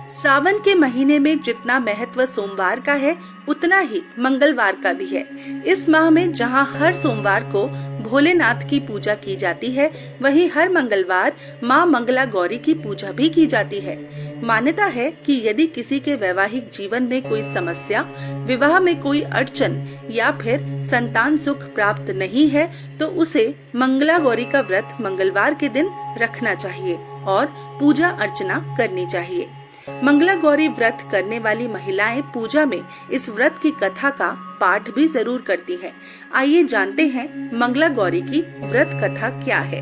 सावन के महीने में जितना महत्व सोमवार का है उतना ही मंगलवार का भी है। इस माह में जहां हर सोमवार को भोलेनाथ की पूजा की जाती है, वहीं हर मंगलवार मां मंगला गौरी की पूजा भी की जाती है। मान्यता है कि यदि किसी के वैवाहिक जीवन में कोई समस्या, विवाह में कोई अड़चन या फिर संतान सुख प्राप्त नहीं है, तो उसे मंगला गौरी का व्रत मंगलवार के दिन रखना चाहिए और पूजा अर्चना करनी चाहिए। मंगला गौरी व्रत करने वाली महिलाएं पूजा में इस व्रत की कथा का पाठ भी जरूर करती हैं। आइए जानते हैं मंगला गौरी की व्रत कथा क्या है।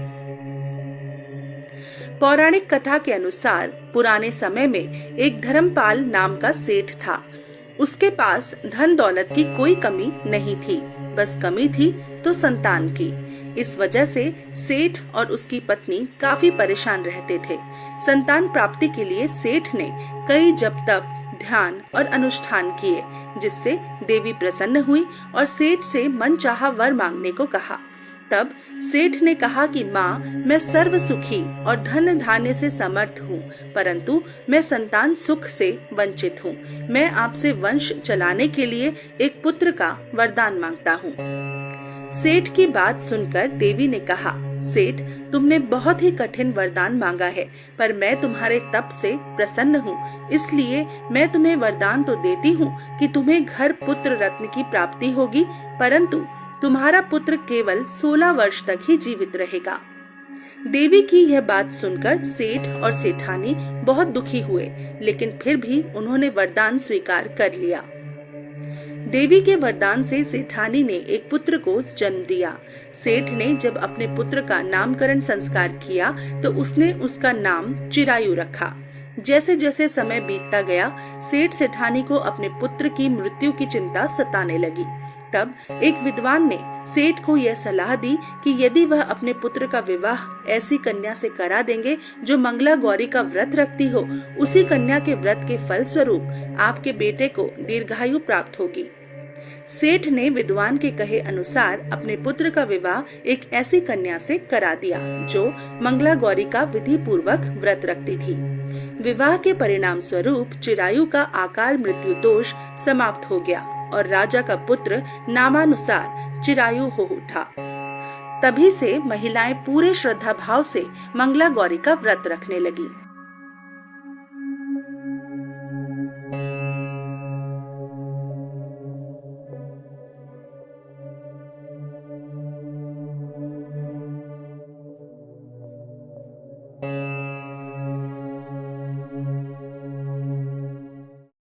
पौराणिक कथा के अनुसार पुराने समय में एक धर्मपाल नाम का सेठ था। उसके पास धन दौलत की कोई कमी नहीं थी, बस कमी थी तो संतान की। इस वजह से सेठ और उसकी पत्नी काफी परेशान रहते थे। संतान प्राप्ति के लिए सेठ ने कई जप तप, ध्यान और अनुष्ठान किए, जिससे देवी प्रसन्न हुई और सेठ से मनचाहा वर मांगने को कहा। तब सेठ ने कहा कि माँ, मैं सर्व सुखी और धन धान्य से समर्थ हूँ, परंतु मैं संतान सुख से वंचित हूँ। मैं आपसे वंश चलाने के लिए एक पुत्र का वरदान मांगता हूँ। सेठ की बात सुनकर देवी ने कहा, सेठ, तुमने बहुत ही कठिन वरदान मांगा है, पर मैं तुम्हारे तप से प्रसन्न हूँ, इसलिए मैं तुम्हें वरदान तो देती हूँ कि तुम्हें घर पुत्र रत्न की प्राप्ति होगी, परंतु तुम्हारा पुत्र केवल 16 वर्ष तक ही जीवित रहेगा। देवी की यह बात सुनकर सेठ और सेठानी बहुत दुखी हुए, लेकिन फिर भी उन्होंने वरदान स्वीकार कर लिया। देवी के वरदान से सेठानी ने एक पुत्र को जन्म दिया। सेठ ने जब अपने पुत्र का नामकरण संस्कार किया तो उसने उसका नाम चिरायु रखा। जैसे जैसे समय बीतता गया, सेठ सेठानी को अपने पुत्र की मृत्यु की चिंता सताने लगी। तब एक विद्वान ने सेठ को यह सलाह दी कि यदि वह अपने पुत्र का विवाह ऐसी कन्या से करा देंगे जो मंगला गौरी का व्रत रखती हो, उसी कन्या के व्रत के फल स्वरूप आपके बेटे को दीर्घायु प्राप्त होगी। सेठ ने विद्वान के कहे अनुसार अपने पुत्र का विवाह एक ऐसी कन्या से करा दिया जो मंगला गौरी का विधि पूर्वक व्रत रखती थी। विवाह के परिणाम स्वरूप चिरायु का अकाल मृत्यु दोष समाप्त हो गया और राजा का पुत्र नामानुसार चिरायु हो उठा। तभी से महिलाएं पूरे श्रद्धा भाव से मंगला गौरी का व्रत रखने लगी।